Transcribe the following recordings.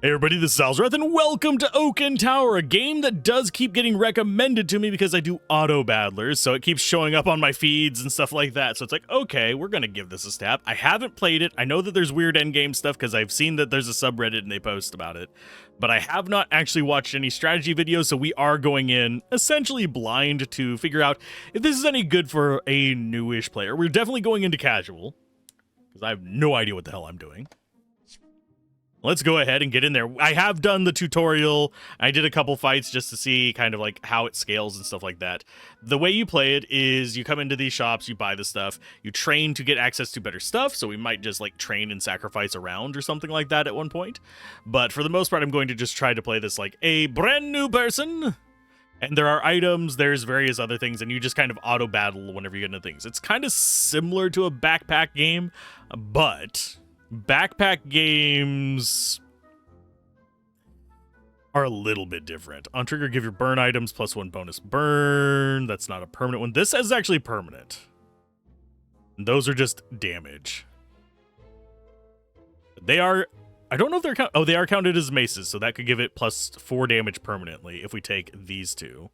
Hey everybody, this is Alzorath, and welcome to Oakentower, a game that does keep getting recommended to me because I do Autobattlers, so it keeps showing up on my feeds and stuff like that, so it's like, okay, we're gonna give this a stab. I haven't played it. I know that there's weird endgame stuff because I've seen that there's a subreddit and they post about it, but I have not actually watched any strategy videos, so we are going in essentially blind to figure out if this is any good for a newish player. We're definitely going into casual, because I have no idea what the hell I'm doing. Let's go ahead and get in there. I have done the tutorial. I did a couple fights just to see kind of like how it scales and stuff like that. The way you play it is you come into these shops, you buy the stuff, you train to get access to better stuff, so we might just like train and sacrifice around or something like that at one point. But for the most part, I'm going to just try to play this like a brand new person. And there are items, there's various other things, and you just kind of auto-battle whenever you get into things. It's kind of similar to a backpack game, but backpack games are a little bit different. On trigger, give your burn items +1 bonus burn. That's not a permanent one. This is actually permanent. And those are just damage. They are, I don't know if they're they are counted as maces, so that could give it +4 damage permanently if we take these two.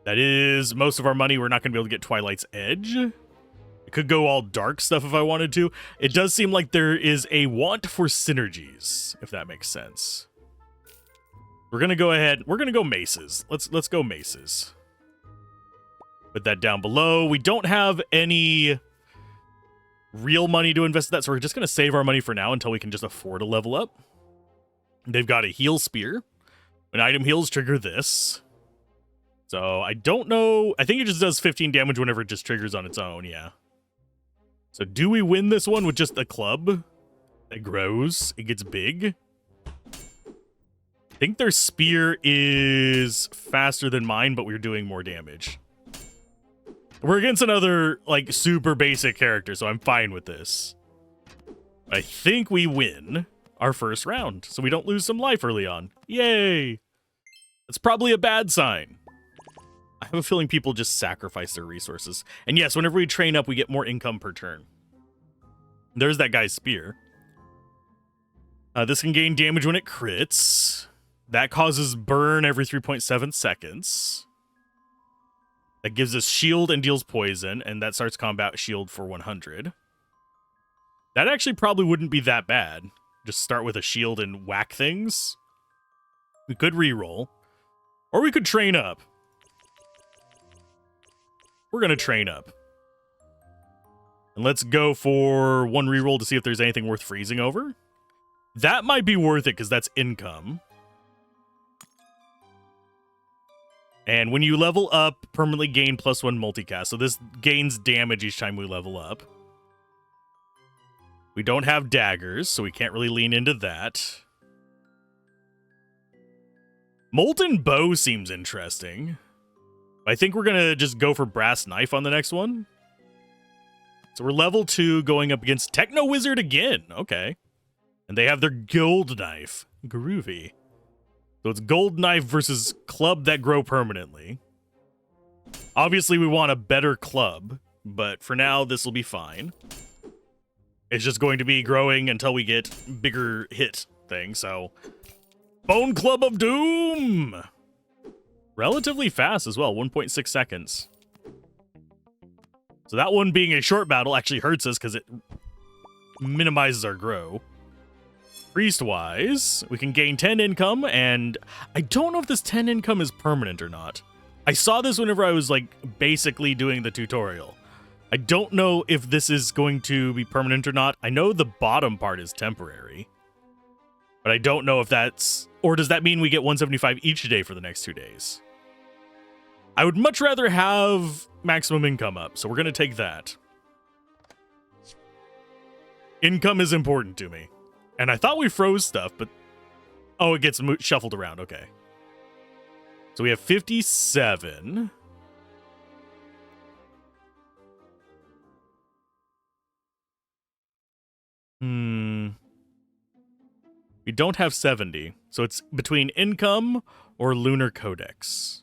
That is most of our money. We're not going to be able to get Twilight's Edge. I could go all dark stuff if I wanted to. It does seem like there is a want for synergies, if that makes sense. We're gonna go ahead. We're gonna go maces. Let's go maces. Put that down below. We don't have any real money to invest in that, so we're just gonna save our money for now until we can just afford a level up. They've got a heal spear. When item heals, trigger this. So I don't know. I think it just does 15 damage whenever it just triggers on its own. Yeah. So do we win this one with just a club that grows? It gets big. I think their spear is faster than mine, but we're doing more damage. We're against another, like, super basic character, so I'm fine with this. I think we win our first round, so we don't lose some life early on. Yay! That's probably a bad sign. I have a feeling people just sacrifice their resources. And yes, whenever we train up, we get more income per turn. There's that guy's spear. This can gain damage when it crits. That causes burn every 3.7 seconds. That gives us shield and deals poison, and that starts combat shield for 100. That actually probably wouldn't be that bad. Just start with a shield and whack things. We could reroll. Or we could train up. We're going to train up. And let's go for one reroll to see if there's anything worth freezing over. That might be worth it because that's income. And when you level up, permanently gain +1 multicast. So this gains damage each time we level up. We don't have daggers, so we can't really lean into that. Molten bow seems interesting. I think we're going to just go for brass knife on the next one. So we're level 2 going up against Techno Wizard again. Okay. And they have their gold knife. Groovy. So it's gold knife versus club that grow permanently. Obviously, we want a better club, but for now, this will be fine. It's just going to be growing until we get bigger hit thing, so... Bone Club of Doom! Relatively fast as well, 1.6 seconds. So that one being a short battle actually hurts us because it minimizes our grow. Priest-wise, we can gain 10 income, and I don't know if this 10 income is permanent or not. I saw this whenever I was, like, basically doing the tutorial. I don't know if this is going to be permanent or not. I know the bottom part is temporary. But I don't know if that's... Or does that mean we get 175 each day for the next 2 days? I would much rather have maximum income up, so we're going to take that. Income is important to me. And I thought we froze stuff, but... Oh, it gets shuffled around. Okay. So we have 57. We don't have 70. So it's between income or lunar codex.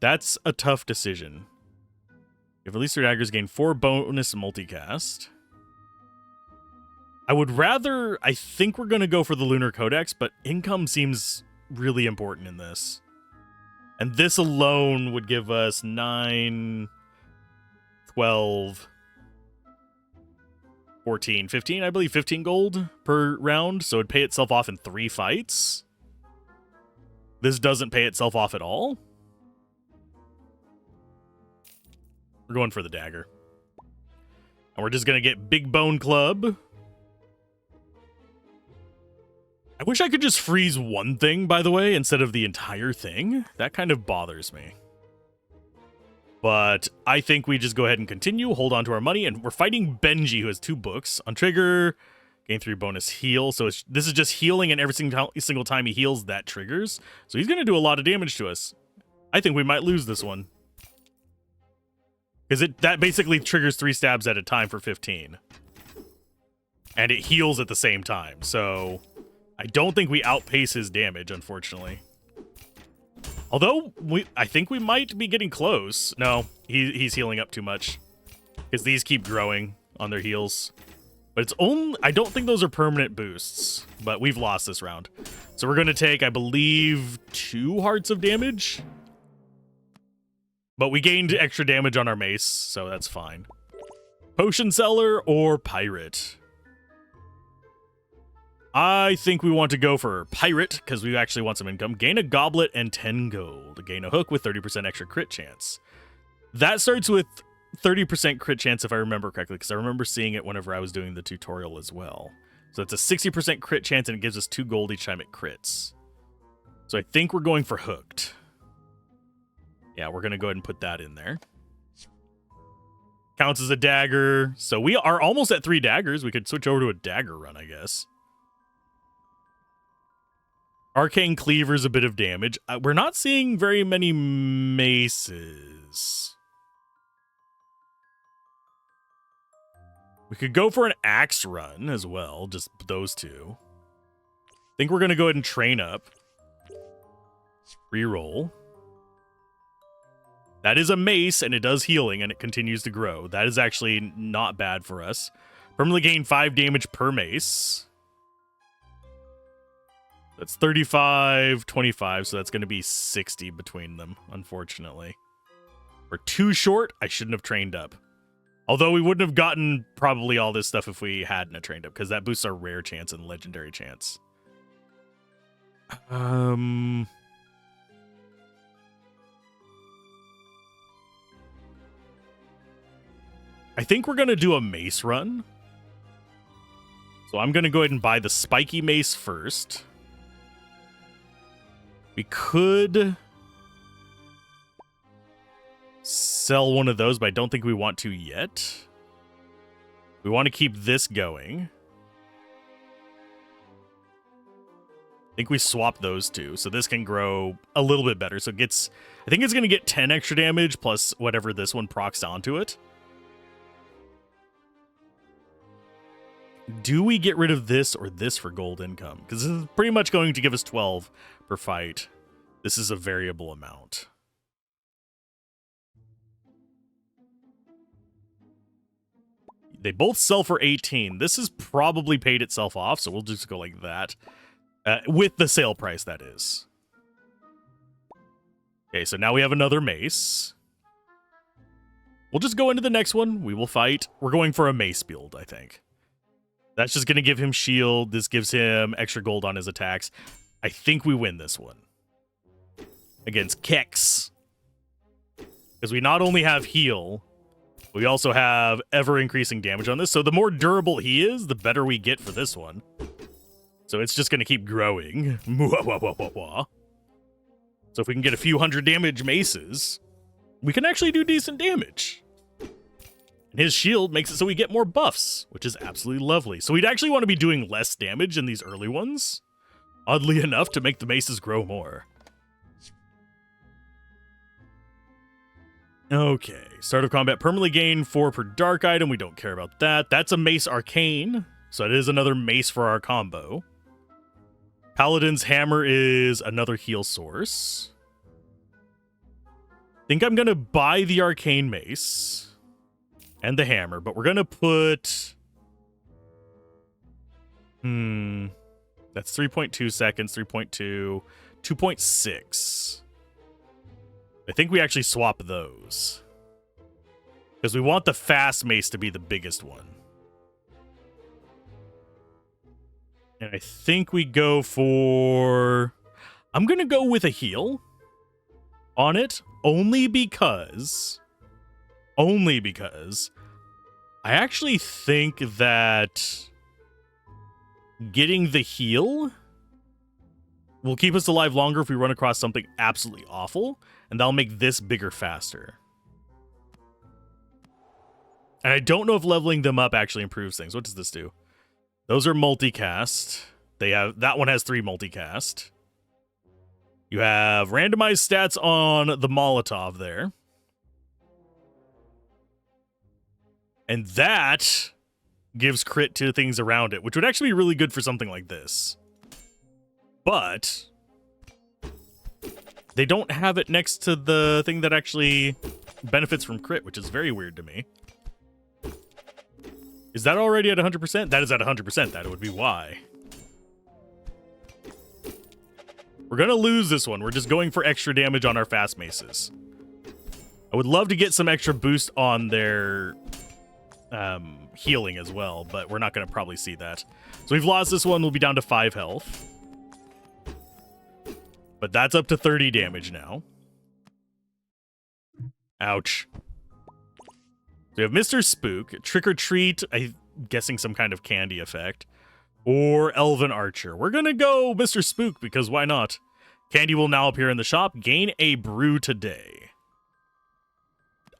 That's a tough decision. If release 3 daggers, gain 4 bonus multicast. I would rather... I think we're going to go for the Lunar Codex, but income seems really important in this. And this alone would give us 9, 12, 14, 15, I believe 15 gold per round. So it'd pay itself off in 3 fights. This doesn't pay itself off at all. We're going for the dagger. And we're just going to get Big Bone Club. I wish I could just freeze one thing, by the way, instead of the entire thing. That kind of bothers me. But I think we just go ahead and continue, hold on to our money, and we're fighting Benji, who has 2 books. On trigger, gain 3 bonus heal. So this is just healing, and every single time he heals, that triggers. So he's going to do a lot of damage to us. I think we might lose this one. Because that basically triggers 3 stabs at a time for 15. And it heals at the same time, so... I don't think we outpace his damage, unfortunately. Although, I think we might be getting close. No, he's healing up too much. Because these keep growing on their heals. But it's only... I don't think those are permanent boosts. But we've lost this round. So we're going to take, I believe, 2 hearts of damage. But we gained extra damage on our mace, so that's fine. Potion seller or pirate? I think we want to go for pirate, because we actually want some income. Gain a goblet and 10 gold. Gain a hook with 30% extra crit chance. That starts with 30% crit chance, if I remember correctly, because I remember seeing it whenever I was doing the tutorial as well. So it's a 60% crit chance, and it gives us 2 gold each time it crits. So I think we're going for hooked. Yeah, we're going to go ahead and put that in there. Counts as a dagger. So we are almost at 3 daggers. We could switch over to a dagger run, I guess. Arcane Cleaver's a bit of damage. We're not seeing very many maces. We could go for an axe run as well, just those 2. I think we're going to go ahead and train up. Reroll. That is a mace, and it does healing, and it continues to grow. That is actually not bad for us. Permanently gain 5 damage per mace. That's 35, 25, so that's going to be 60 between them, unfortunately. We're too short. I shouldn't have trained up. Although we wouldn't have gotten probably all this stuff if we hadn't have trained up, because that boosts our rare chance and legendary chance. I think we're going to do a mace run. So I'm going to go ahead and buy the spiky mace first. We could sell one of those, but I don't think we want to yet. We want to keep this going. I think we swap those 2, so this can grow a little bit better. So it gets, I think it's going to get 10 extra damage plus whatever this one procs onto it. Do we get rid of this or this for gold income? Because this is pretty much going to give us 12 per fight. This is a variable amount. They both sell for 18. This has probably paid itself off, so we'll just go like that. With the sale price, that is. Okay, so now we have another mace. We'll just go into the next one. We will fight. We're going for a mace build, I think. That's just going to give him shield. This gives him extra gold on his attacks. I think we win this one. Against Kex. Because we not only have heal, we also have ever-increasing damage on this. So the more durable he is, the better we get for this one. So it's just going to keep growing. So if we can get a few hundred damage maces, we can actually do decent damage. And his shield makes it so we get more buffs, which is absolutely lovely. So we'd actually want to be doing less damage in these early ones, oddly enough, to make the maces grow more. Okay, start of combat, permanently gain 4 per dark item. We don't care about that. That's a mace arcane, so it is another mace for our combo. Paladin's hammer is another heal source. I think I'm going to buy the arcane mace. And the hammer, but we're gonna put... That's 3.2 seconds, 3.2, 2.6. I think we actually swap those. Because we want the fast mace to be the biggest one. And I think we go for... I'm going to go with a heal on it, only because I actually think that getting the heal will keep us alive longer if we run across something absolutely awful, and that'll make this bigger faster. And I don't know if leveling them up actually improves things. What does this do? Those are multicast. That one has 3 multicast. You have randomized stats on the Molotov there. And that gives crit to things around it, which would actually be really good for something like this. But they don't have it next to the thing that actually benefits from crit, which is very weird to me. Is that already at 100%? That is at 100%. That would be why. We're going to lose this one. We're just going for extra damage on our fast maces. I would love to get some extra boost on their healing as well, but we're not going to probably see that. So we've lost this one. We'll be down to 5 health. But that's up to 30 damage now. Ouch. So we have Mr. Spook, Trick or Treat, I'm guessing some kind of candy effect, or Elven Archer. We're going to go Mr. Spook because why not? Candy will now appear in the shop. Gain a brew today.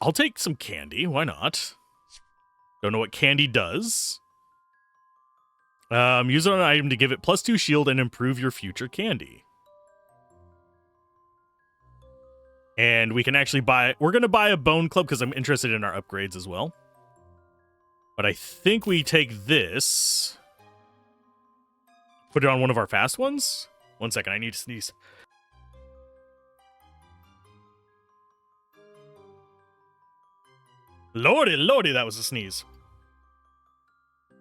I'll take some candy. Why not? Don't know what candy does. Use it on an item to give it +2 shield and improve your future candy. And we can actually buy... We're going to buy a Bone Club because I'm interested in our upgrades as well. But I think we take this. Put it on one of our fast ones. 1 second, I need to sneeze. Lordy, lordy, that was a sneeze.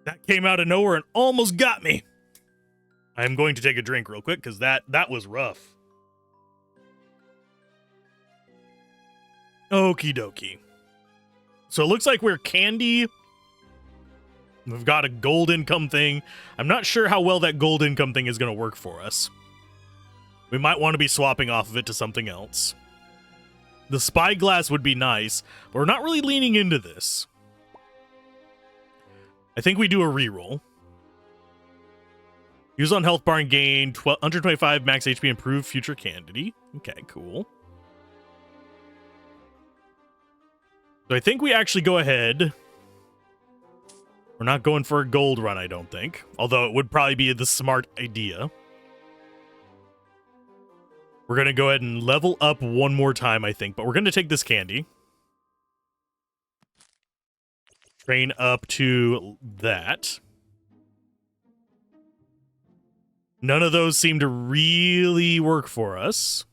That came out of nowhere and almost got me. I'm going to take a drink real quick because that was rough. Okie dokie. So it looks like we're candy. We've got a gold income thing. I'm not sure how well that gold income thing is going to work for us. We might want to be swapping off of it to something else. The spyglass would be nice, but we're not really leaning into this. I think we do a reroll. Use on health bar and gain 125 max HP, improve future candy. Okay, cool. So I think we actually go ahead. We're not going for a gold run, I don't think. Although it would probably be the smart idea. We're going to go ahead and level up one more time, I think. But we're going to take this candy. Train up to that. None of those seem to really work for us.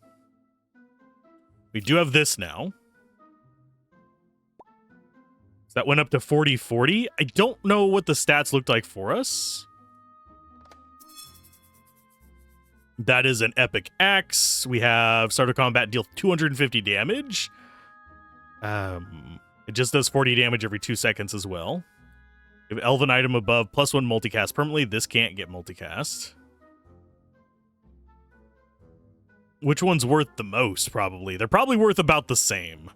We do have this now. That went up to 40-40. I don't know what the stats looked like for us. That is an epic axe. We have start of combat, deal 250 damage. It just does 40 damage every 2 seconds as well. We have elven item above, +1 multicast permanently. This can't get multicast. Which one's worth the most, probably? They're probably worth about the same.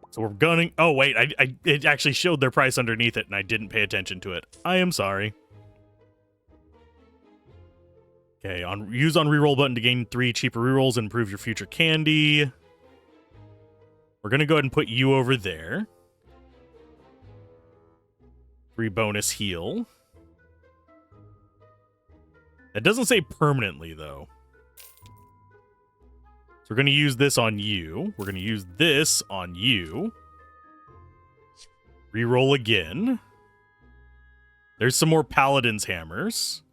So we're gunning... Oh, wait. It actually showed their price underneath it, and I didn't pay attention to it. I am sorry. Okay, use on reroll button to gain 3 cheaper rerolls and improve your future candy. We're going to go ahead and put you over there. 3 bonus heal. It doesn't say permanently, though. So we're going to use this on you. We're going to use this on you. Reroll again. There's some more Paladin's hammers.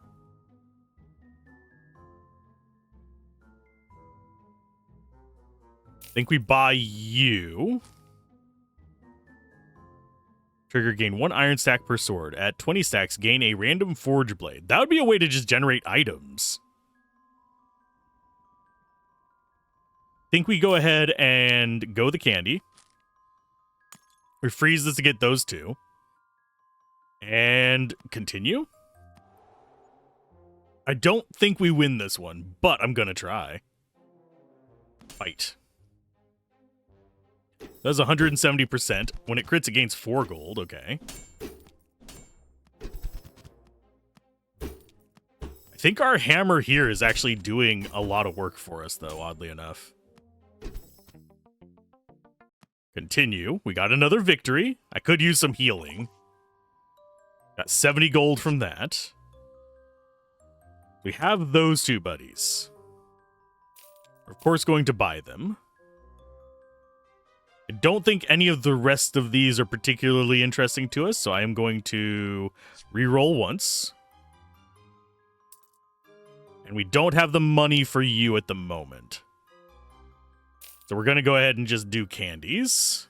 I think we buy you. Trigger, gain 1 iron stack per sword. At 20 stacks, gain a random forge blade. That would be a way to just generate items. Think we go ahead and go the candy. We freeze this to get those 2. And continue. I don't think we win this one, but I'm gonna try. Fight. Does 170%. When it crits, it gains 4 gold. Okay. I think our hammer here is actually doing a lot of work for us, though, oddly enough. Continue. We got another victory. I could use some healing. Got 70 gold from that. We have those 2 buddies. We're, of course, going to buy them. I don't think any of the rest of these are particularly interesting to us, so I am going to reroll once. And we don't have the money for you at the moment. So we're going to go ahead and just do candies.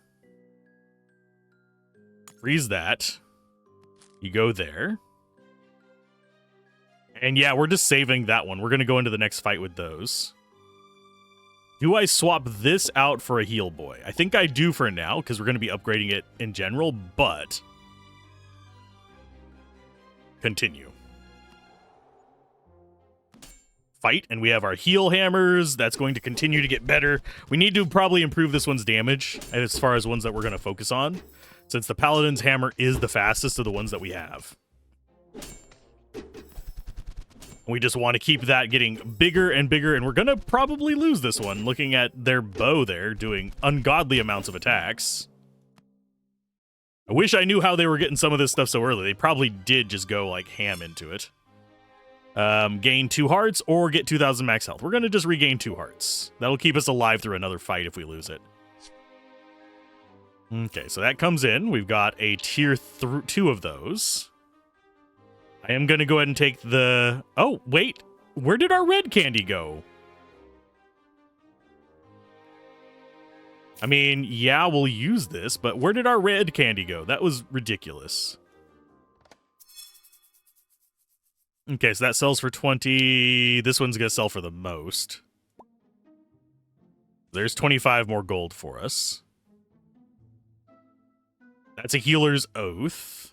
Freeze that. You go there. And yeah, we're just saving that one. We're going to go into the next fight with those. Do I swap this out for a heal boy? I think I do for now, because we're going to be upgrading it in general, but... Continue. Fight, and we have our heal hammers. That's going to continue to get better. We need to probably improve this one's damage as far as ones that we're going to focus on, since the Paladin's hammer is the fastest of the ones that we have. We just want to keep that getting bigger and bigger, and we're going to probably lose this one, looking at their bow there doing ungodly amounts of attacks. I wish I knew how they were getting some of this stuff so early. They probably did just go, like, ham into it. Gain 2 hearts or get 2,000 max health. We're going to just regain 2 hearts. That'll keep us alive through another fight if we lose it. Okay, so that comes in. We've got a tier 2 of those. I am going to go ahead and take the... Oh, wait. Where did our red candy go? I mean, yeah, we'll use this, but where did our red candy go? That was ridiculous. Okay, so that sells for 20. This one's going to sell for the most. There's 25 more gold for us. That's a healer's oath.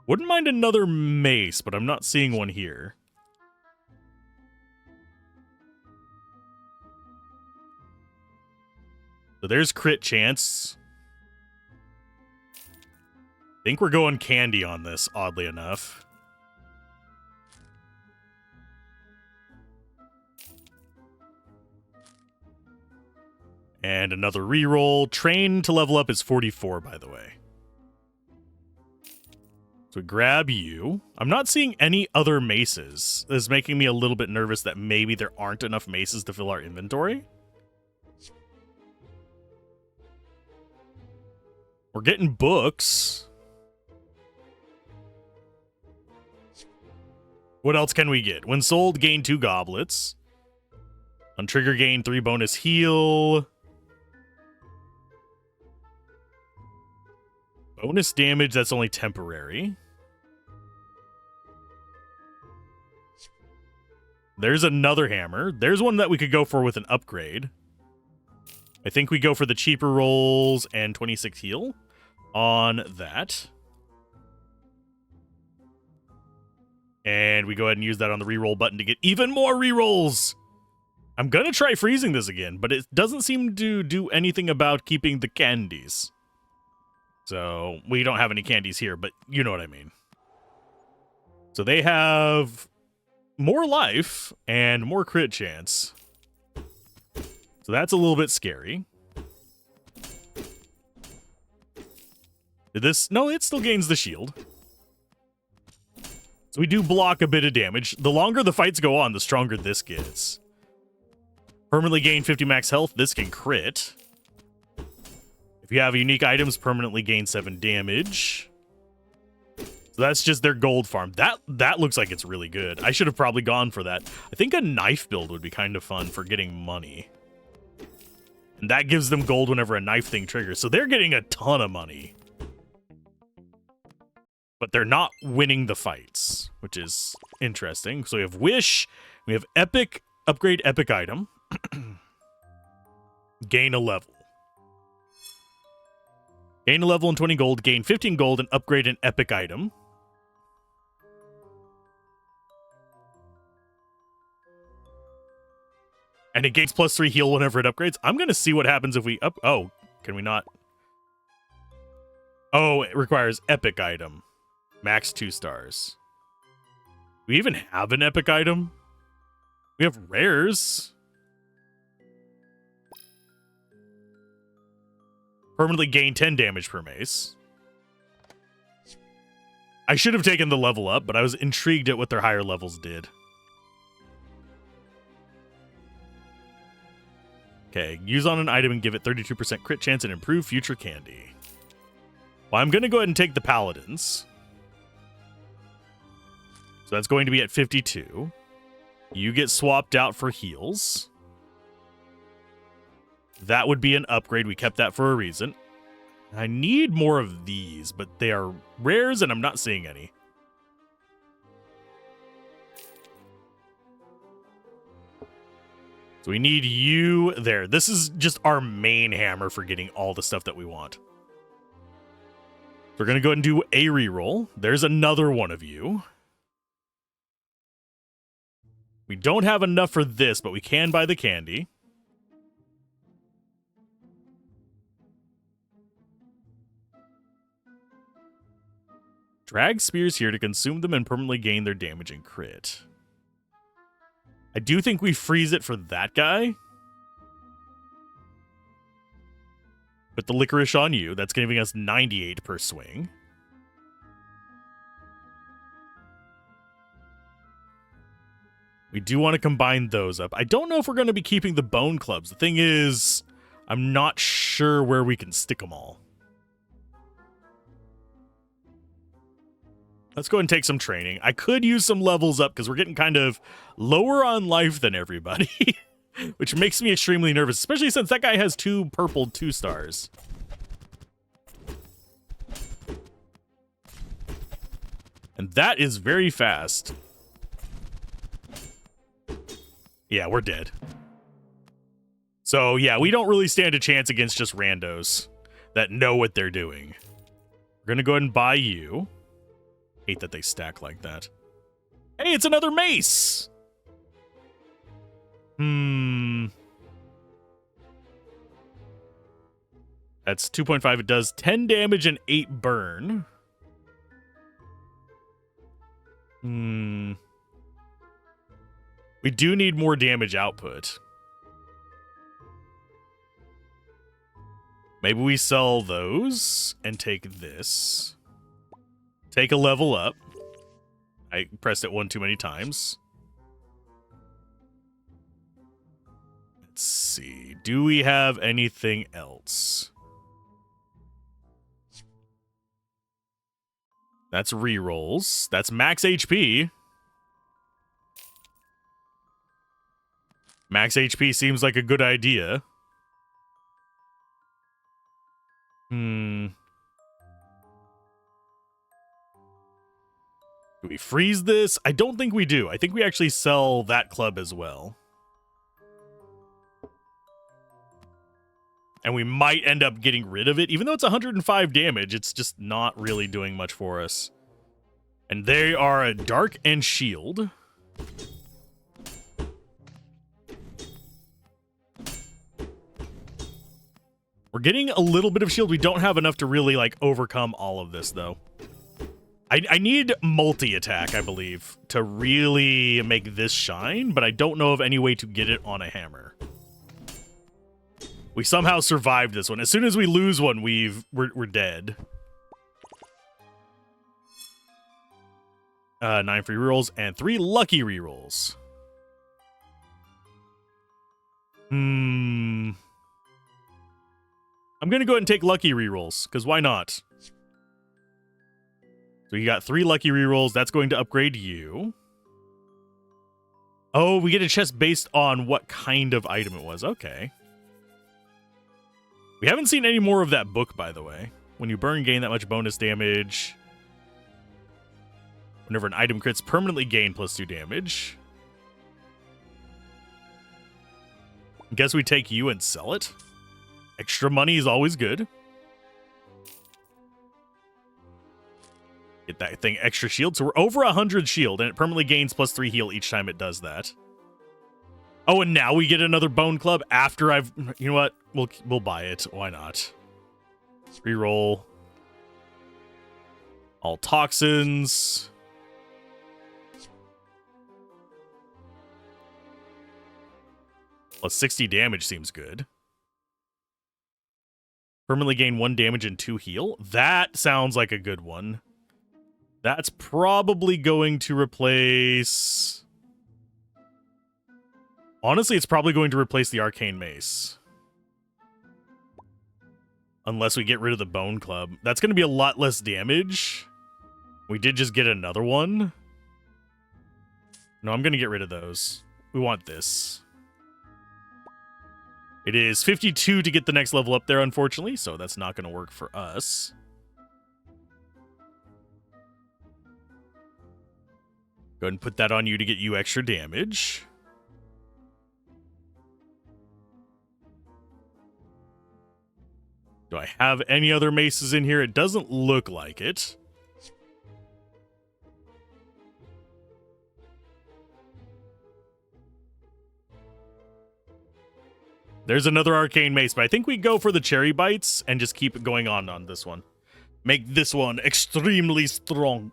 Wouldn't mind another mace, but I'm not seeing one here. So there's crit chance. I think we're going candy on this, oddly enough. And another reroll. Train to level up is 44, by the way. So grab you. I'm not seeing any other maces. This is making me a little bit nervous that maybe there aren't enough maces to fill our inventory. We're getting books. What else can we get? When sold, gain 2 goblets. On trigger, gain 3 bonus heal. Bonus damage, that's only temporary. There's another hammer. There's one that we could go for with an upgrade. I think we go for the cheaper rolls and 26 heal on that. And we go ahead and use that on the reroll button to get even more rerolls. I'm going to try freezing this again, but it doesn't seem to do anything about keeping the candies. So we don't have any candies here, but you know what I mean. So they have more life and more crit chance. So that's a little bit scary. Did this? No, it still gains the shield. So we do block a bit of damage. The longer the fights go on, the stronger this gets. Permanently gain 50 max health. This can crit. If you have unique items, permanently gain 7 damage. So that's just their gold farm. That looks like it's really good. I should have probably gone for that. I think a knife build would be kind of fun for getting money. And that gives them gold whenever a knife thing triggers. So they're getting a ton of money. but they're not winning the fights, which is interesting. So we have Wish, we have Epic, upgrade Epic item, gain a level. Gain a level and 20 gold, gain 15 gold, and upgrade an Epic item. And it gains +3 heal whenever it upgrades. I'm going to see what happens if we up... Oh, can we not? Oh, it requires Epic item. Max 2 stars. We even have an Epic item? We have rares. Permanently gain 10 damage per mace. I should have taken the level up, but I was intrigued at what their higher levels did. Okay, use on an item and give it 32% crit chance and improve future candy. Well, I'm going to go ahead and take the paladins. So that's going to be at 52. You get swapped out for heals. That would be an upgrade. We kept that for a reason. I need more of these, but they are rares and I'm not seeing any. So we need you there. This is just our main hammer for getting all the stuff that we want. We're going to go ahead and do a reroll. There's another one of you. We don't have enough for this, but we can buy the candy. Drag spears here to consume them and permanently gain their damage and crit. I do think we freeze it for that guy. Put the licorice on you. That's giving us 98 per swing. We do want to combine those up. I don't know if we're going to be keeping the bone clubs. The thing is, I'm not sure where we can stick them all. Let's go ahead and take some training. I could use some levels up because we're getting kind of lower on life than everybody, which makes me extremely nervous, especially since that guy has 2 purple 2 stars. And that is very fast. Yeah, we're dead. So, yeah, we don't really stand a chance against just randos that know what they're doing. We're going to go ahead and buy you. Hate that they stack like that. Hey, it's another mace! That's 2.5. It does 10 damage and 8 burn. We do need more damage output. Maybe we sell those and take this. Take a level up. I pressed it one too many times. Let's see. Do we have anything else? That's rerolls. That's max HP. Max HP seems like a good idea. Do we freeze this? I don't think we do. I think we actually sell that club as well. And we might end up getting rid of it. Even though it's 105 damage, it's just not really doing much for us. And they are a dark and shield. We're getting a little bit of shield. We don't have enough to really, like, overcome all of this, though. I need multi-attack, I believe, to really make this shine, but I don't know of any way to get it on a hammer. We somehow survived this one. As soon as we lose one, we're dead. 9 free rerolls and 3 lucky rerolls. I'm gonna go ahead and take lucky rerolls, because why not? So you got 3 lucky rerolls. That's going to upgrade you. Oh, we get a chest based on what kind of item it was. Okay. We haven't seen any more of that book, by the way. When you burn, gain that much bonus damage. Whenever an item crits, permanently gain +2 damage. Guess we take you and sell it. Extra money is always good. Get that thing extra shield. So we're over 100 shield, and it permanently gains +3 heal each time it does that. Oh, and now we get another bone club after I've... You know what? We'll buy it. Why not? Reroll. All toxins. +60 damage seems good. Permanently gain 1 damage and 2 heal. That sounds like a good one. That's probably going to replace... Honestly, it's probably going to replace the Arcane Mace. Unless we get rid of the Bone Club. That's going to be a lot less damage. We did just get another one. No, I'm going to get rid of those. We want this. It is 52 to get the next level up there, unfortunately, so that's not going to work for us. Go ahead and put that on you to get you extra damage. Do I have any other maces in here? It doesn't look like it. There's another arcane mace, but I think we go for the cherry bites and just keep it going on this one. Make this one extremely strong.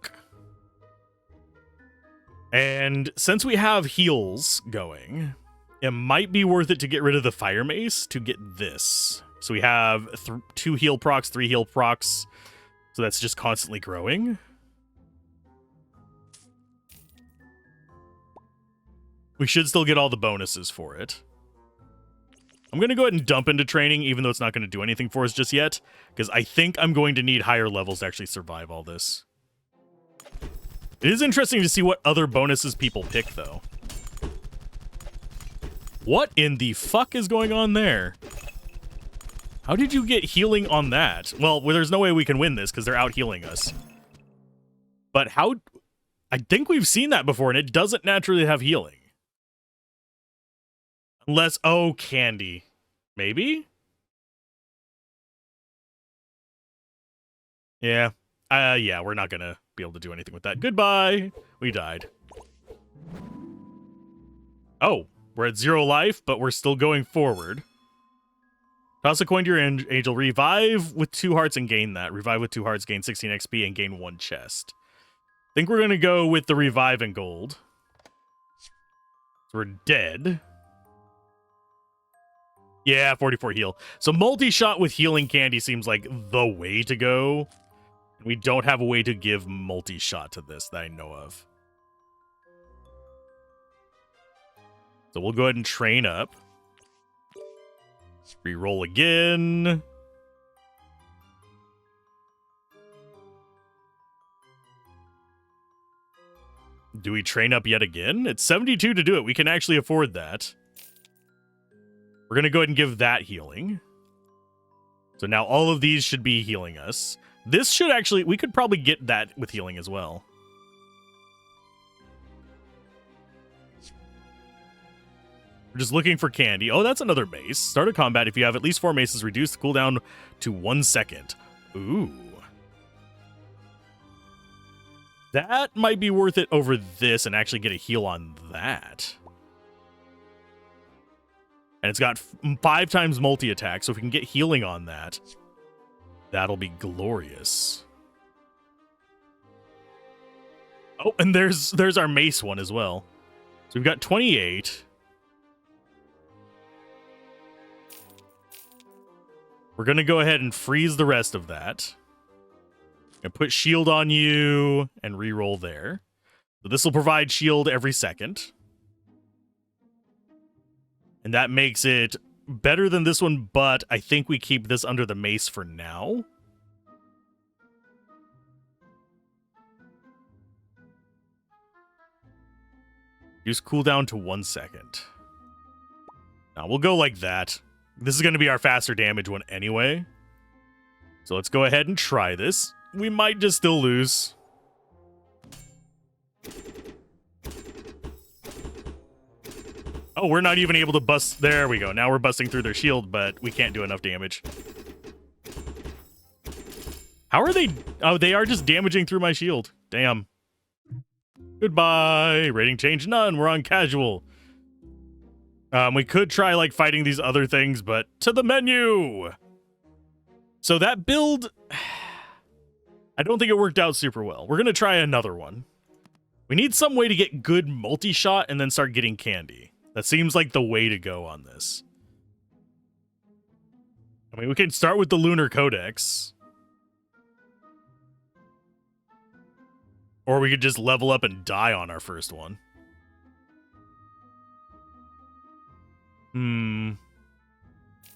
And since we have heals going, it might be worth it to get rid of the fire mace to get this. So we have 2 heal procs, 3 heal procs. So that's just constantly growing. We should still get all the bonuses for it. I'm going to go ahead and dump into training, even though it's not going to do anything for us just yet, because I think I'm going to need higher levels to actually survive all this. It is interesting to see what other bonuses people pick, though. What in the fuck is going on there? How did you get healing on that? Well, there's no way we can win this, because they're out healing us. But how... I think we've seen that before, and it doesn't naturally have healing. Unless, oh, candy. Maybe? Yeah. Yeah, we're not gonna be able to do anything with that. Goodbye! We died. Oh, we're at 0 life, but we're still going forward. Toss a coin to your angel. Revive with 2 hearts and gain that. Revive with 2 hearts, gain 16 XP, and gain 1 chest. I think we're gonna go with the revive and gold. So we're dead. Yeah, 44 heal. So multi-shot with healing candy seems like the way to go. We don't have a way to give multi-shot to this that I know of. So we'll go ahead and train up. Reroll again. Do we train up yet again? It's 72 to do it. We can actually afford that. We're going to go ahead and give that healing. So now all of these should be healing us. This should actually... We could probably get that with healing as well. We're just looking for candy. Oh, that's another mace. Start a combat. If you have at least 4 maces, reduce the cooldown to 1 second. Ooh. That might be worth it over this and actually get a heal on that. And it's got 5 times multi-attack, so if we can get healing on that, that'll be glorious. Oh, and there's our mace one as well. So we've got 28. We're going to go ahead and freeze the rest of that. And put shield on you and reroll there. So this will provide shield every second. And that makes it better than this one, but I think we keep this under the mace for now. Use cooldown to 1 second. Now we'll go like that. This is going to be our faster damage one anyway. So let's go ahead and try this. We might just still lose. Oh, we're not even able to bust. There we go. Now we're busting through their shield, but we can't do enough damage. How are they? Oh, they are just damaging through my shield. Damn. Goodbye. Rating change none. We're on casual. We could try like fighting these other things, but to the menu. So that build, I don't think it worked out super well. We're going to try another one. We need some way to get good multi-shot and then start getting candy. That seems like the way to go on this. I mean, we can start with the Lunar Codex. Or we could just level up and die on our first one. I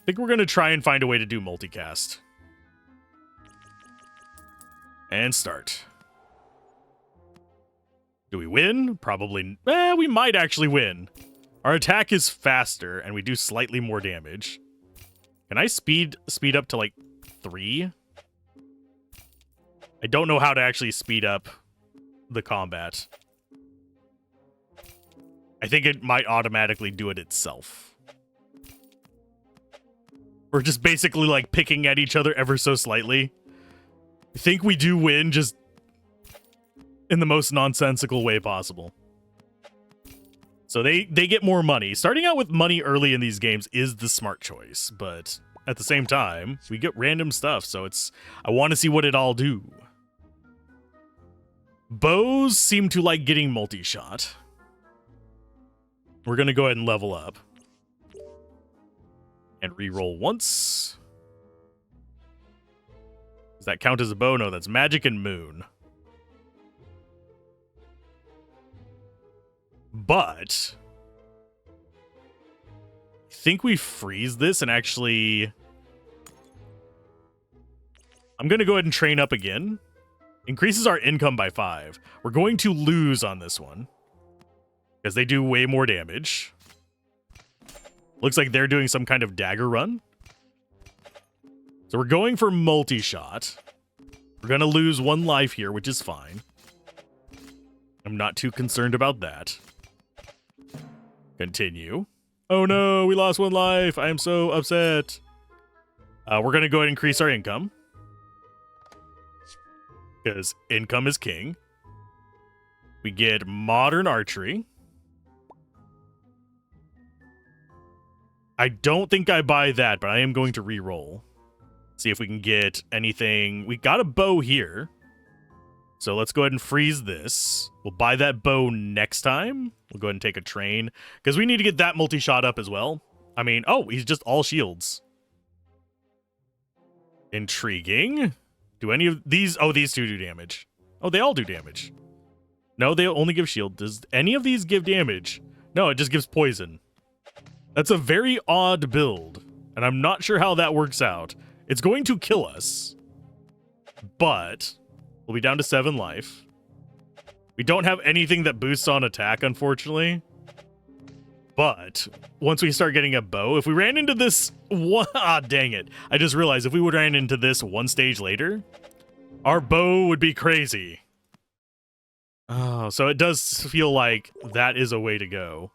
think we're going to try and find a way to do multicast. And start. Do we win? Probably. We might actually win. Our attack is faster, and we do slightly more damage. Can I speed up to, like, 3? I don't know how to actually speed up the combat. I think it might automatically do it itself. We're just basically, like, picking at each other ever so slightly. I think we do win, just in the most nonsensical way possible. So they get more money. Starting out with money early in these games is the smart choice, but at the same time, we get random stuff, so it's... I want to see what it all do. Bows seem to like getting multi-shot. We're going to go ahead and level up. And reroll once. Does that count as a bow? No, that's magic and moon. But I think we freeze this and actually... I'm going to go ahead and train up again. Increases our income by 5. We're going to lose on this one, because they do way more damage. Looks like they're doing some kind of dagger run. So we're going for multi-shot. We're going to lose 1 life here, which is fine. I'm not too concerned about that. Continue. Oh no, we lost 1 life. I am so upset. We're going to go ahead and increase our income, because income is king. We get modern archery. I don't think I buy that, but I am going to re-roll. See if we can get anything. We got a bow here. So let's go ahead and freeze this. We'll buy that bow next time. We'll go ahead and take a train, because we need to get that multi-shot up as well. I mean, oh, he's just all shields. Intriguing. Do any of these... Oh, these two do damage. Oh, they all do damage. No, they only give shield. Does any of these give damage? No, it just gives poison. That's a very odd build, and I'm not sure how that works out. It's going to kill us, but we'll be down to 7 life. We don't have anything that boosts on attack, unfortunately. But once we start getting a bow, if we ran into this one... Ah, dang it. I just realized if we would ran into this 1 stage later, our bow would be crazy. Oh, so it does feel like that is a way to go.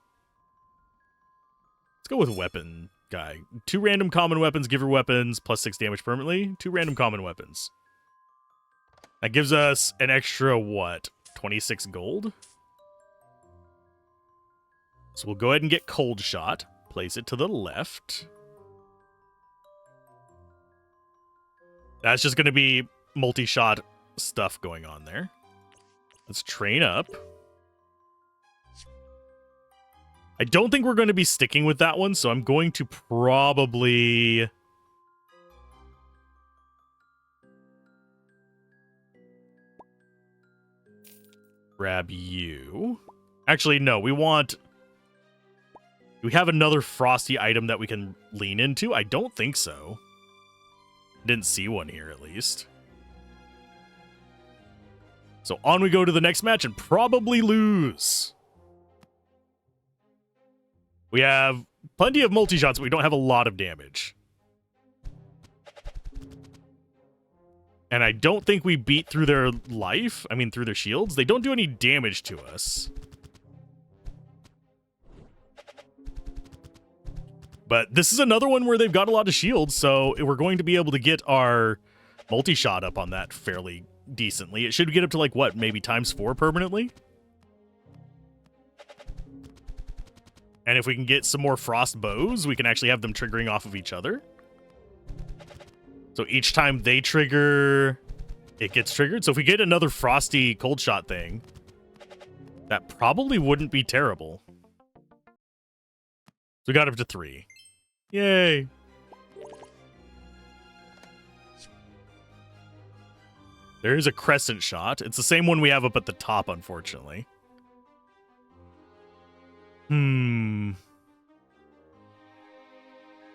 Let's go with weapon guy. 2 random common weapons, give your weapons plus 6 damage permanently. 2 random common weapons. That gives us an extra, what, 26 gold? So we'll go ahead and get cold shot. Place it to the left. That's just going to be multi-shot stuff going on there. Let's train up. I don't think we're going to be sticking with that one, so I'm going to probably... grab you. Actually, no, we want... Do we have another frosty item that we can lean into? I don't think so. Didn't see one here, at least. So on we go to the next match and probably lose. We have plenty of multi-shots, but we don't have a lot of damage. And I don't think we beat through their life. I mean, through their shields. They don't do any damage to us. But this is another one where they've got a lot of shields, so we're going to be able to get our multi-shot up on that fairly decently. It should get up to, like, what, maybe ×4 permanently? And if we can get some more frost bows, we can actually have them triggering off of each other. So each time they trigger, it gets triggered. So if we get another frosty cold shot thing, that probably wouldn't be terrible. So we got up to 3. Yay. There is a crescent shot. It's the same one we have up at the top, unfortunately. We're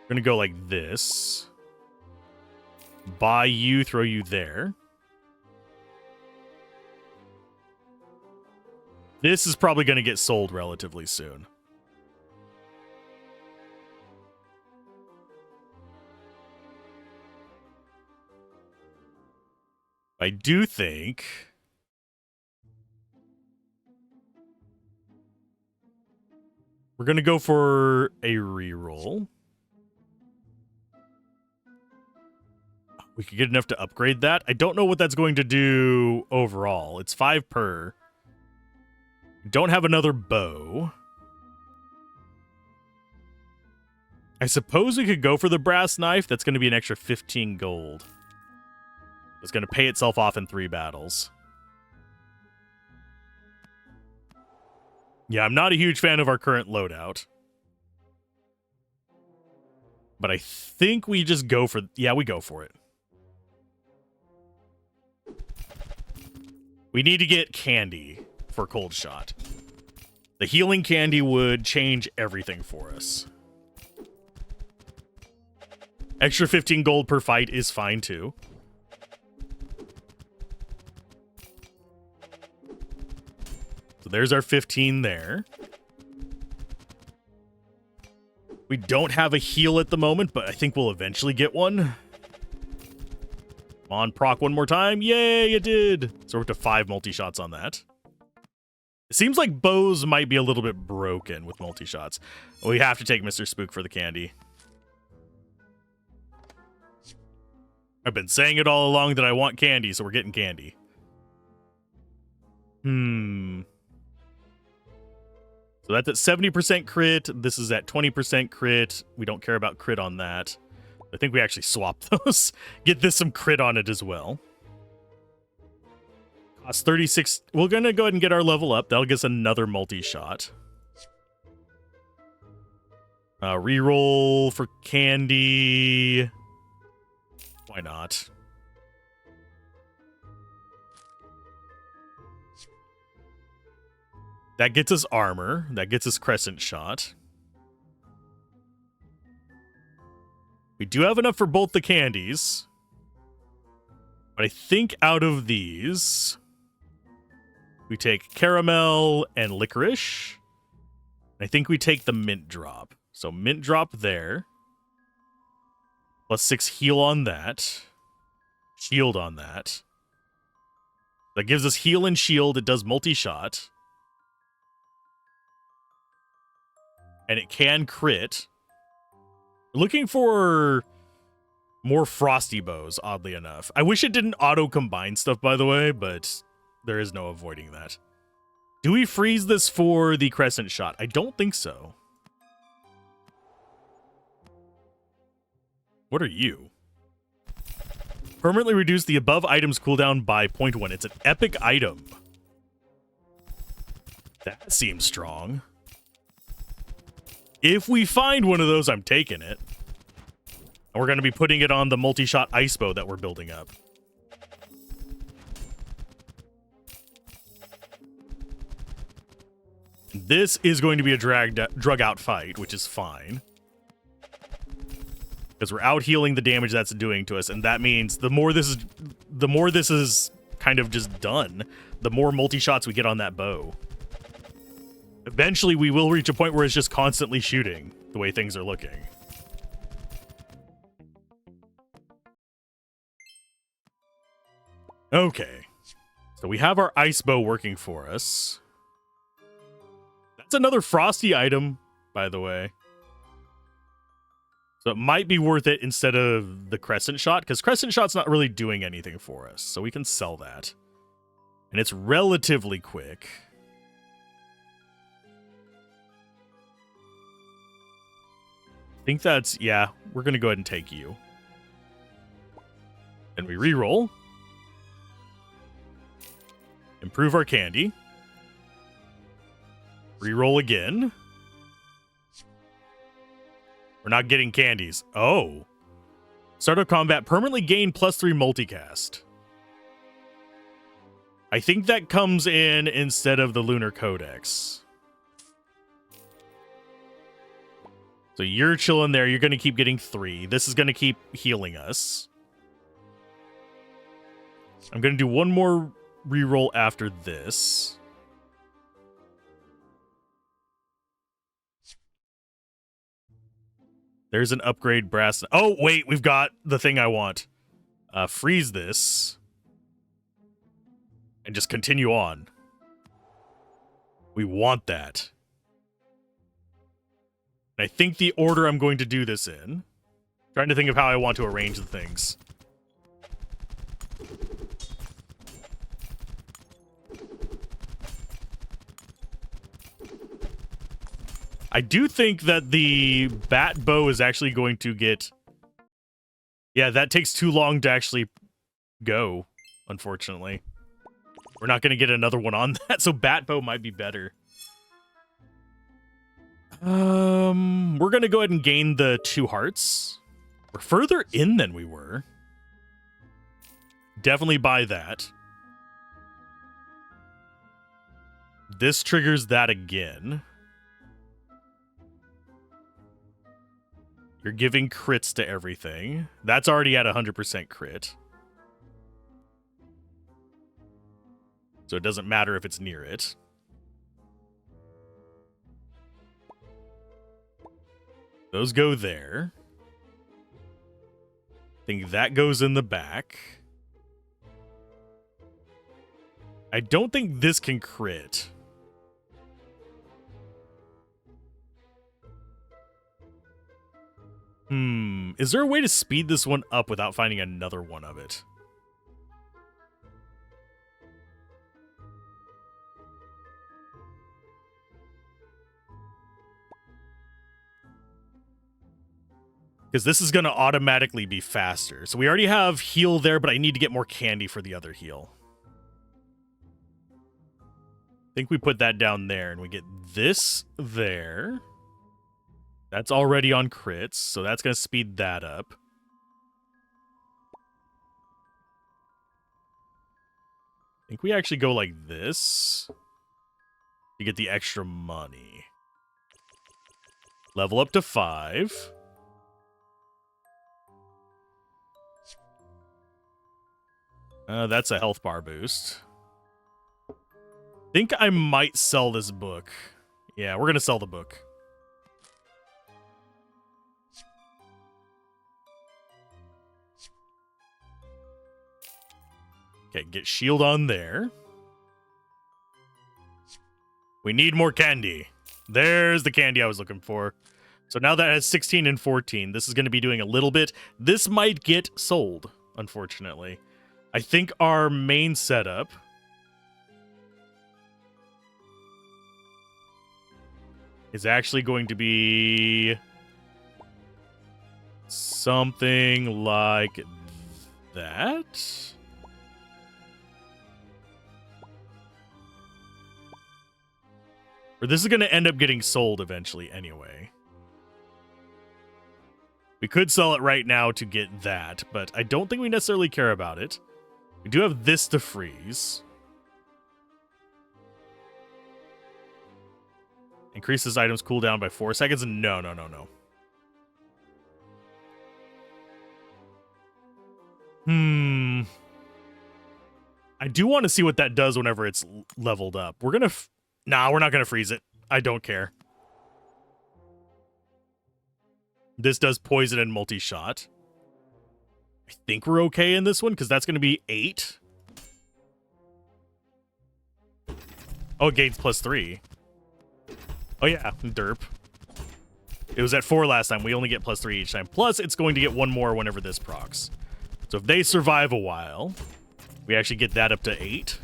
gonna go like this. Buy you, throw you there. This is probably gonna get sold relatively soon. I do think we're going to go for a reroll. We could get enough to upgrade that. I don't know what that's going to do overall. It's 5 per. Don't have another bow. I suppose we could go for the brass knife. That's going to be an extra 15 gold. It's going to pay itself off in 3 battles. Yeah, I'm not a huge fan of our current loadout. But I think we just go for... Yeah, we go for it. We need to get candy for cold shot. The healing candy would change everything for us. Extra 15 gold per fight is fine, too. So there's our 15 there. We don't have a heal at the moment, but I think we'll eventually get one. Come on, proc one more time. Yay, it did. So we're up to 5 multi-shots on that. It seems like bows might be a little bit broken with multi-shots. We have to take Mr. Spook for the candy. I've been saying it all along that I want candy, so we're getting candy. So that's at 70% crit. This is at 20% crit. We don't care about crit on that. I think we actually swap those. Get this some crit on it as well. Cost 36. We're going to go ahead and get our level up. That'll get us another multi-shot. Reroll for candy. Why not? That gets us armor. That gets us crescent shot. We do have enough for both the candies. But I think out of these, we take caramel and licorice. I think we take the mint drop. So mint drop there. +6 heal on that. Shield on that. That gives us heal and shield. It does multi-shot. And it can crit. We're looking for more frosty bows, oddly enough. I wish it didn't auto-combine stuff, by the way, but there is no avoiding that. Do we freeze this for the crescent shot? I don't think so. What are you? Permanently reduce the above item's cooldown by 0.1. It's an epic item. That seems strong. If we find one of those, I'm taking it. And we're going to be putting it on the multi-shot ice bow that we're building up. This is going to be a drug-out fight, which is fine. Because we're out healing the damage that's doing to us, and that means the more this is kind of just done, the more multi-shots we get on that bow. Eventually, we will reach a point where it's just constantly shooting, the way things are looking. Okay. So we have our ice bow working for us. That's another frosty item, by the way. So it might be worth it instead of the Crescent Shot, because Crescent Shot's not really doing anything for us. So we can sell that. And it's relatively quick. I think that's, yeah, we're going to go ahead and take you. And we reroll. Improve our candy. Reroll again. We're not getting candies. Oh. Start of combat, permanently gain +3 multicast. I think that comes in instead of the Lunar Codex. So you're chilling there. You're going to keep getting 3. This is going to keep healing us. I'm going to do one more reroll after this. There's an upgrade brass. Oh, wait, we've got the thing I want. Freeze this. And just continue on. We want that. And I think the order I'm going to do this in. Trying to think of how I want to arrange the things. I do think that the bat bow is actually going to get... Yeah, that takes too long to actually go, unfortunately. We're not going to get another one on that, so bat bow might be better. We're going to go ahead and gain the 2 hearts. We're further in than we were. Definitely buy that. This triggers that again. You're giving crits to everything. That's already at 100% crit. So it doesn't matter if it's near it. Those go there. I think that goes in the back. I don't think this can crit. Is there a way to speed this one up without finding another one of it? Because this is going to automatically be faster. So we already have heal there, but I need to get more candy for the other heal. I think we put that down there, and we get this there. That's already on crits, so that's going to speed that up. I think we actually go like this to get the extra money. Level up to 5. That's a health bar boost. I think I might sell this book. Yeah, we're going to sell the book. Okay, get shield on there. We need more candy. There's the candy I was looking for. So now that has 16 and 14. This is going to be doing a little bit. This might get sold, unfortunately. I think our main setup is actually going to be something like that. Or this is going to end up getting sold eventually anyway. We could sell it right now to get that, but I don't think we necessarily care about it. We do have this to freeze. Increases items cooldown by 4 seconds. No. I do want to see what that does whenever it's leveled up. We're going to... Nah, we're not going to freeze it. I don't care. This does poison and multi-shot. I think we're okay in this one, because that's going to be 8. Oh, it gains +3. Oh, yeah. Derp. It was at 4 last time. We only get +3 each time. Plus, it's going to get 1 more whenever this procs. So if they survive a while, we actually get that up to 8.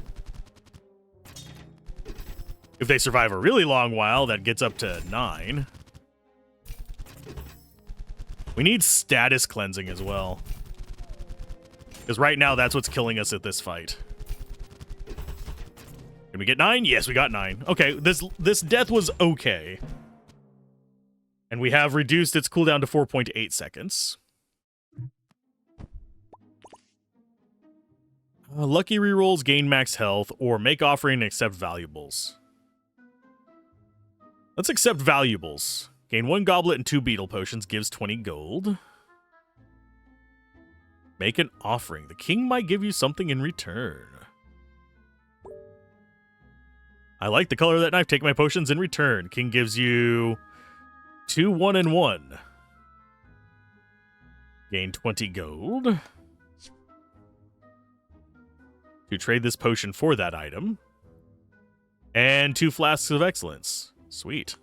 If they survive a really long while, that gets up to 9. We need status cleansing as well. Because right now, that's what's killing us at this fight. Did we get 9? Yes, we got 9. Okay, this death was okay. And we have reduced its cooldown to 4.8 seconds. Lucky rerolls gain max health, or make offering and accept valuables. Let's accept valuables. Gain 1 goblet and 2 beetle potions, gives 20 gold. Make an offering. The king might give you something in return. I like the color of that knife. Take my potions in return. King gives you 2 1 and 1. Gain 20 gold. To trade this potion for that item. And 2 flasks of excellence. Sweet.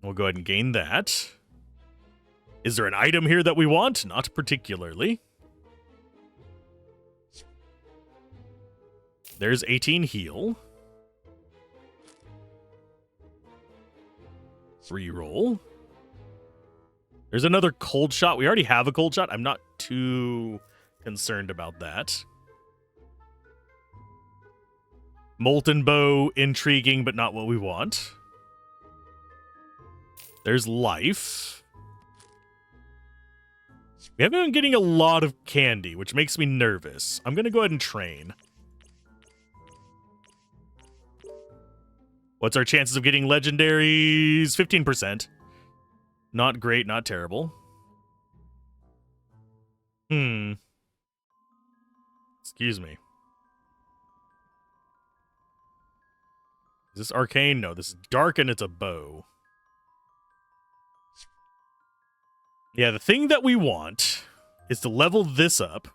We'll go ahead and gain that. Is there an item here that we want? Not particularly. There's 18 heal. Reroll. There's another cold shot. We already have a cold shot. I'm not too concerned about that. Molten bow, intriguing, but not what we want. There's life. We haven't been getting a lot of candy, which makes me nervous. I'm going to go ahead and train. What's our chances of getting legendaries? 15%. Not great, not terrible. Excuse me. Is this arcane? No, this is dark and it's a bow. Yeah, the thing that we want is to level this up.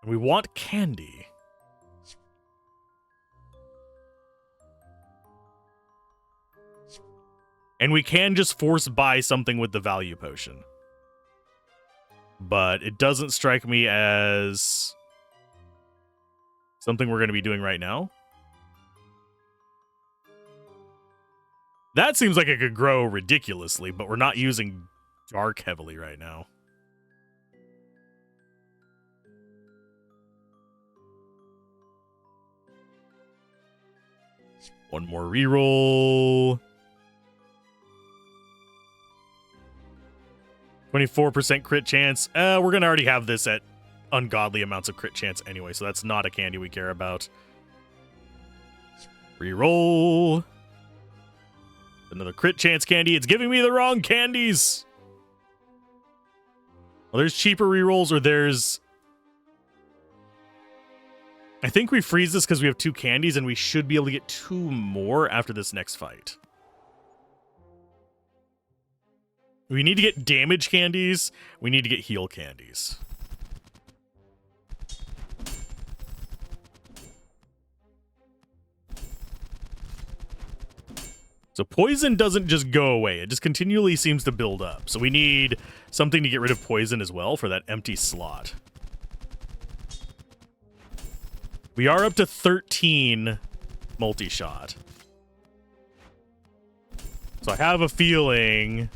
And we want candy. And we can just force buy something with the value potion. But it doesn't strike me as something we're going to be doing right now. That seems like it could grow ridiculously, but we're not using dark heavily right now. One more reroll. 24% crit chance. We're going to already have this at ungodly amounts of crit chance anyway, so that's not a candy we care about. Reroll. Another crit chance candy. It's giving me the wrong candies. Well, there's cheaper rerolls, or there's... I think we freeze this because we have 2 candies, and we should be able to get 2 more after this next fight. We need to get damage candies. We need to get heal candies. So poison doesn't just go away. It just continually seems to build up. So we need something to get rid of poison as well for that empty slot. We are up to 13 multi-shot. So I have a feeling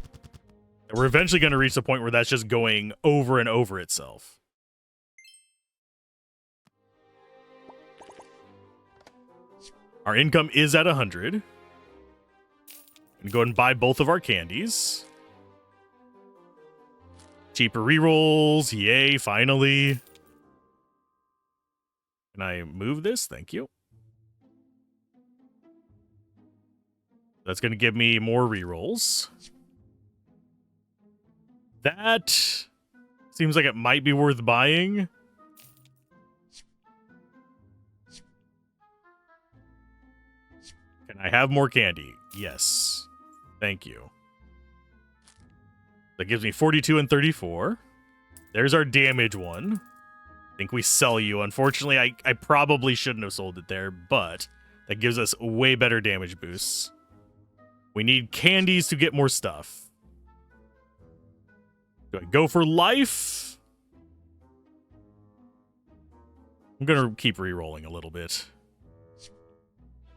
that we're eventually going to reach the point where that's just going over and over itself. Our income is at 100. And go ahead and buy both of our candies. Cheaper rerolls. Yay, finally. Can I move this? Thank you. That's going to give me more rerolls. That seems like it might be worth buying. Can I have more candy? Yes. Thank you. That gives me 42 and 34. There's our damage one. I think we sell you. Unfortunately, I probably shouldn't have sold it there, but that gives us way better damage boosts. We need candies to get more stuff. Do I go for life? I'm gonna keep re-rolling a little bit.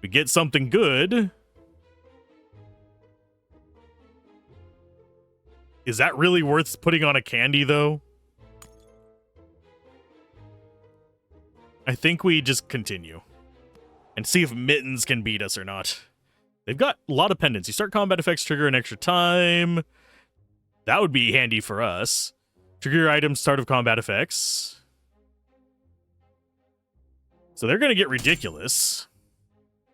We get something good. Is that really worth putting on a candy, though? I think we just continue. And see if Mittens can beat us or not. They've got a lot of pendants. You start combat effects, trigger an extra time. That would be handy for us. Trigger your items, start of combat effects. So they're going to get ridiculous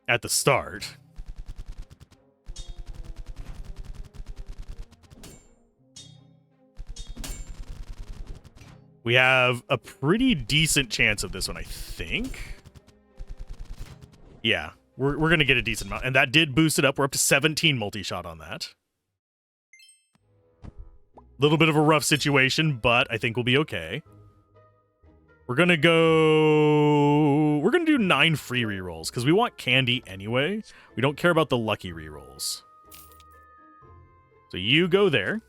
at the start. We have a pretty decent chance of this one, I think. Yeah, we're going to get a decent amount. And that did boost it up. We're up to 17 multi-shot on that. Little bit of a rough situation, but I think we'll be okay. We're going to do 9 free rerolls because we want candy anyway. We don't care about the lucky rerolls. So you go there.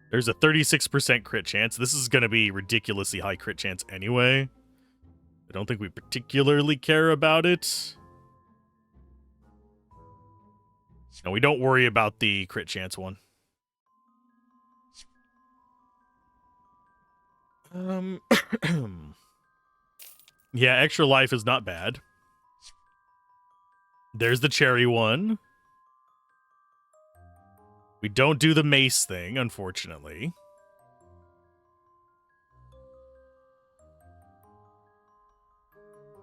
There's a 36% crit chance. This is going to be ridiculously high crit chance anyway. I don't think we particularly care about it. No, we don't worry about the crit chance one. Yeah, extra life is not bad. There's the cherry one. We don't do the mace thing, unfortunately.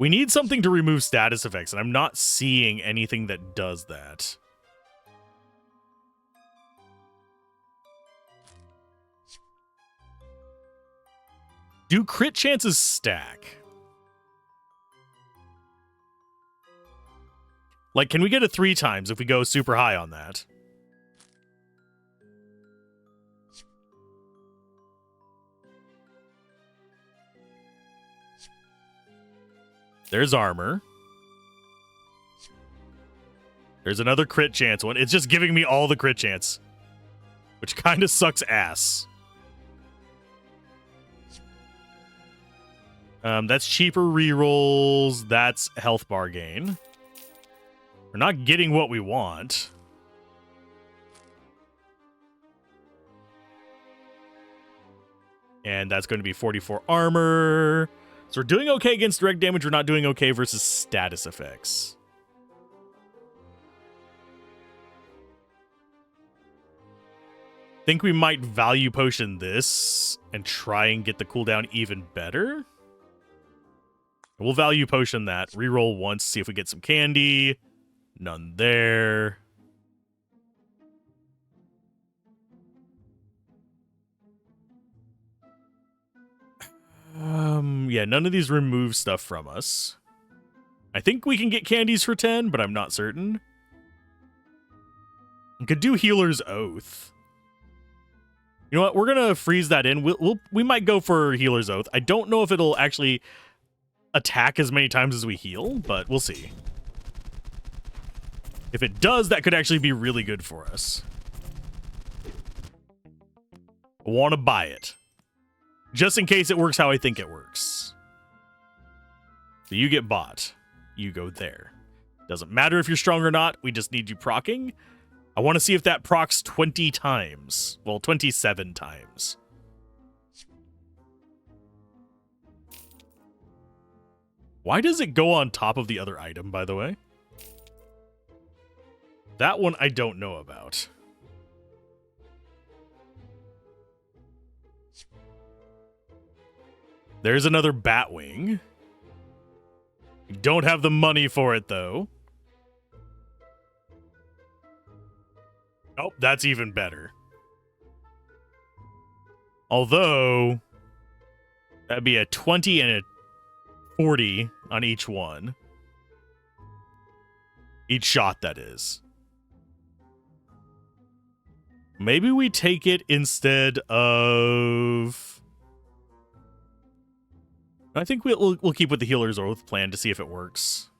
We need something to remove status effects, and I'm not seeing anything that does that. Do crit chances stack? Like, can we get it 3 times if we go super high on that? There's armor. There's another crit chance one. It's just giving me all the crit chance, which kind of sucks ass. That's cheaper rerolls. That's health bar gain. We're not getting what we want. And that's going to be 44 armor. So we're doing okay against direct damage. We're not doing okay versus status effects. Think we might value potion this and try and get the cooldown even better. We'll value potion that. Reroll once, see if we get some candy. None there. Yeah, none of these remove stuff from us. I think we can get candies for 10, but I'm not certain. We could do Healer's Oath. You know what? We're gonna freeze that in. We might go for Healer's Oath. I don't know if it'll actually attack as many times as we heal, but we'll see. If it does, that could actually be really good for us. I want to buy it. Just in case it works how I think it works. So you get bought. You go there. Doesn't matter if you're strong or not. We just need you proccing. I want to see if that procs 20 times. Well, 27 times. Why does it go on top of the other item, by the way? That one I don't know about. There's another Batwing. We don't have the money for it, though. Oh, that's even better. Although, that'd be a 20 and a 40 on each one. Each shot, that is. Maybe we take it instead of... I think we'll keep with the Healer's Oath plan to see if it works.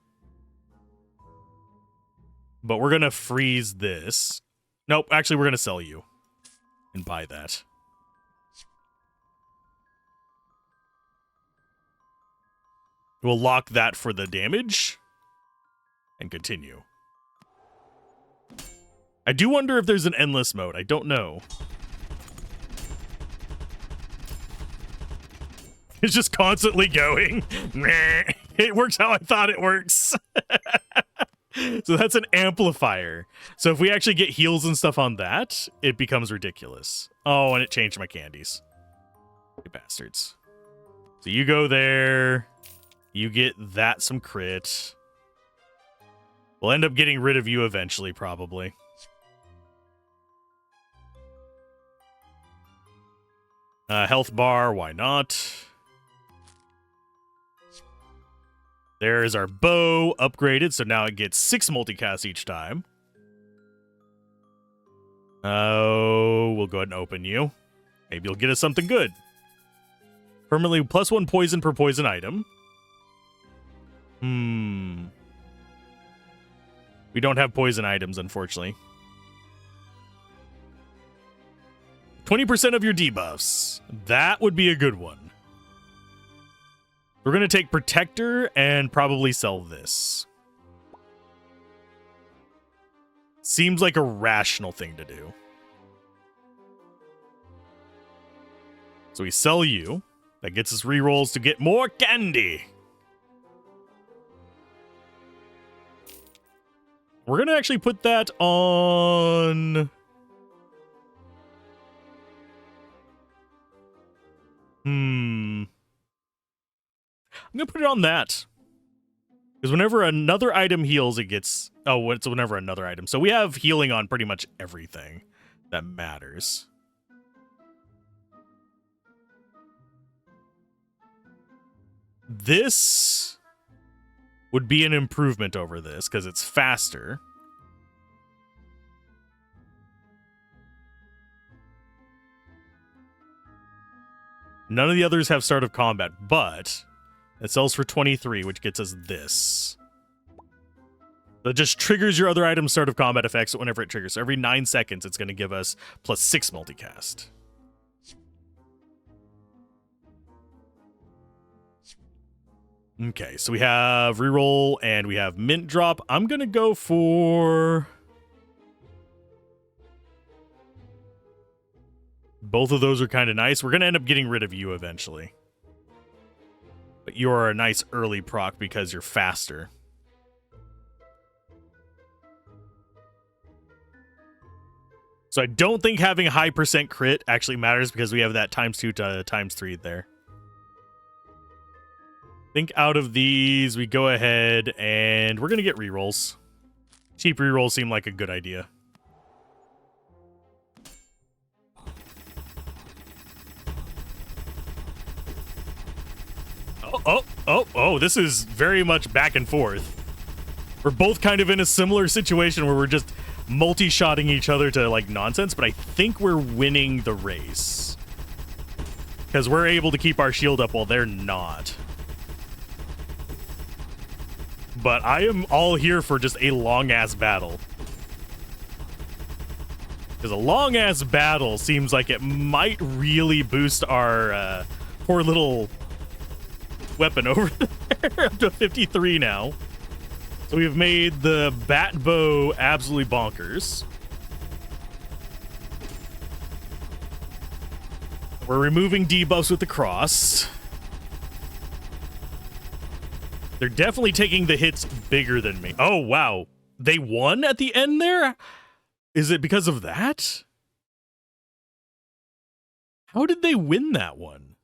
But we're going to freeze this. Nope, actually, we're going to sell you and buy that. We'll lock that for the damage and continue. I do wonder if there's an endless mode. I don't know. It's just constantly going. It works how I thought it works. So that's an amplifier. So if we actually get heals and stuff on that, it becomes ridiculous. Oh, and it changed my candies. You bastards. So you go there. You get that some crit. We'll end up getting rid of you eventually, probably. Health bar, why not? There's our bow upgraded, so now it gets 6 multicast each time. Oh, we'll go ahead and open you. Maybe you'll get us something good. Permanently +1 poison per poison item. We don't have poison items, unfortunately. 20% of your debuffs. That would be a good one. We're going to take Protector and probably sell this. Seems like a rational thing to do. So we sell you. That gets us rerolls to get more candy. We're going to actually put that on... I'm going to put it on that. Because whenever another item heals, it gets... Oh, it's whenever another item. So we have healing on pretty much everything that matters. This would be an improvement over this because it's faster. None of the others have start of combat, but it sells for 23, which gets us this. That just triggers your other item's start of combat effects whenever it triggers. So every 9 seconds, it's going to give us +6 multicast. Okay, so we have reroll and we have mint drop. I'm going to go for... Both of those are kind of nice. We're going to end up getting rid of you eventually. But you're a nice early proc because you're faster. So I don't think having a high % crit actually matters because we have that ×2 to ×3 there. I think out of these, we go ahead and we're going to get rerolls. Cheap rerolls seem like a good idea. Oh, this is very much back and forth. We're both kind of in a similar situation where we're just multi-shotting each other to, like, nonsense, but I think we're winning the race. Because we're able to keep our shield up while they're not. But I am all here for just a long-ass battle. Because a long-ass battle seems like it might really boost our poor little weapon over there. Up to 53 now. So we've made the bat bow absolutely bonkers. We're removing debuffs with the cross. They're definitely taking the hits bigger than me. Oh, wow. They won at the end there? Is it because of that? How did they win that one?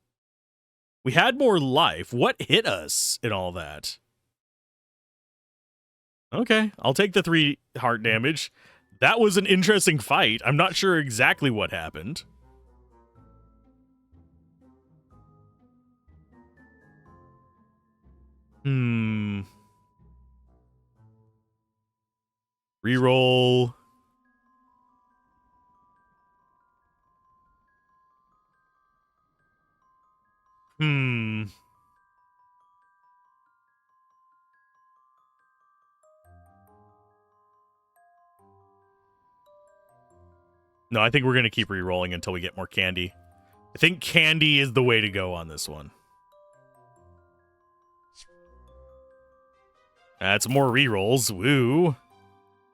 We had more life. What hit us in all that? Okay, I'll take the 3 heart damage. That was an interesting fight. I'm not sure exactly what happened. Reroll. No, I think we're going to keep re-rolling until we get more candy. I think candy is the way to go on this one. That's more re-rolls. Woo.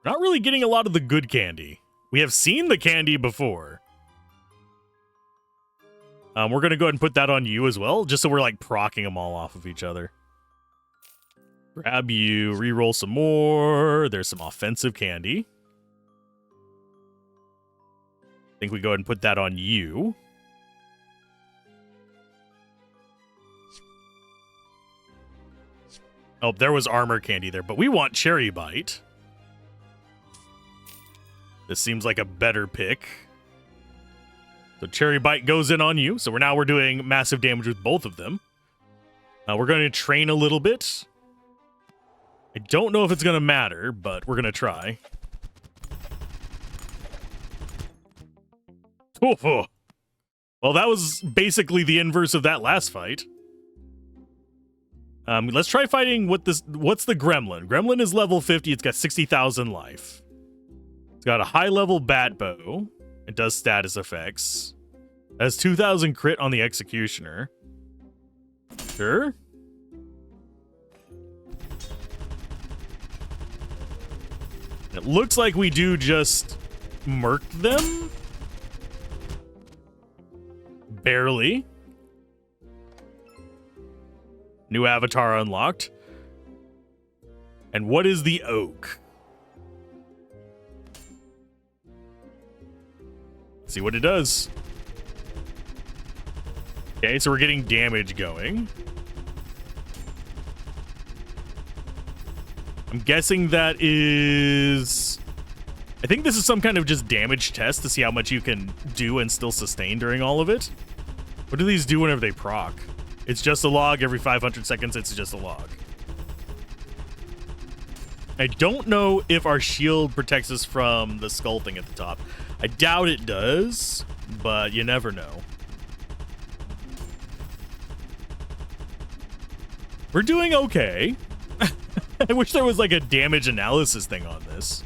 Not really getting a lot of the good candy. We have seen the candy before. We're going to go ahead and put that on you as well, just so we're like procking them all off of each other. Grab you, re-roll some more. There's some offensive candy. I think we go ahead and put that on you. Oh, there was armor candy there, but we want Cherry Bite. This seems like a better pick. So Cherry Bite goes in on you. So we're doing massive damage with both of them. We're going to train a little bit. I don't know if it's going to matter, but we're going to try. Oh. Well, that was basically the inverse of that last fight. Let's try fighting what's the Gremlin? Gremlin is level 50. It's got 60,000 life. It's got a high-level bat bow. It does status effects. It has 2,000 crit on the Executioner. Sure. It looks like we do just murk them. Barely. New avatar unlocked. And what is the Oak? See what it does. Okay, so we're getting damage going. I'm guessing that is... I think this is some kind of just damage test to see how much you can do and still sustain during all of it. What do these do whenever they proc? It's just a log. Every 500 seconds, it's just a log. I don't know if our shield protects us from the skull thing at the top. I doubt it does, but you never know. We're doing okay. I wish there was like a damage analysis thing on this.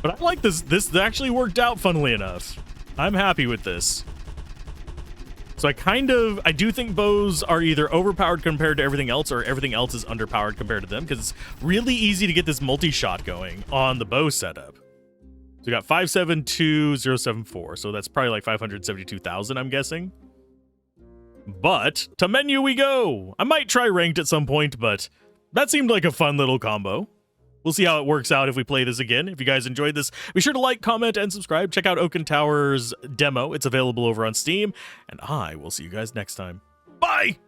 But I like this. This actually worked out, funnily enough. I'm happy with this. So I do think bows are either overpowered compared to everything else or everything else is underpowered compared to them, because it's really easy to get this multi-shot going on the bow setup. So we got 572074, so that's probably like 572,000, I'm guessing. But to menu we go. I might try ranked at some point, but that seemed like a fun little combo. We'll see how it works out if we play this again. If you guys enjoyed this, be sure to like, comment, and subscribe. Check out Oakentower's demo. It's available over on Steam. And I will see you guys next time. Bye!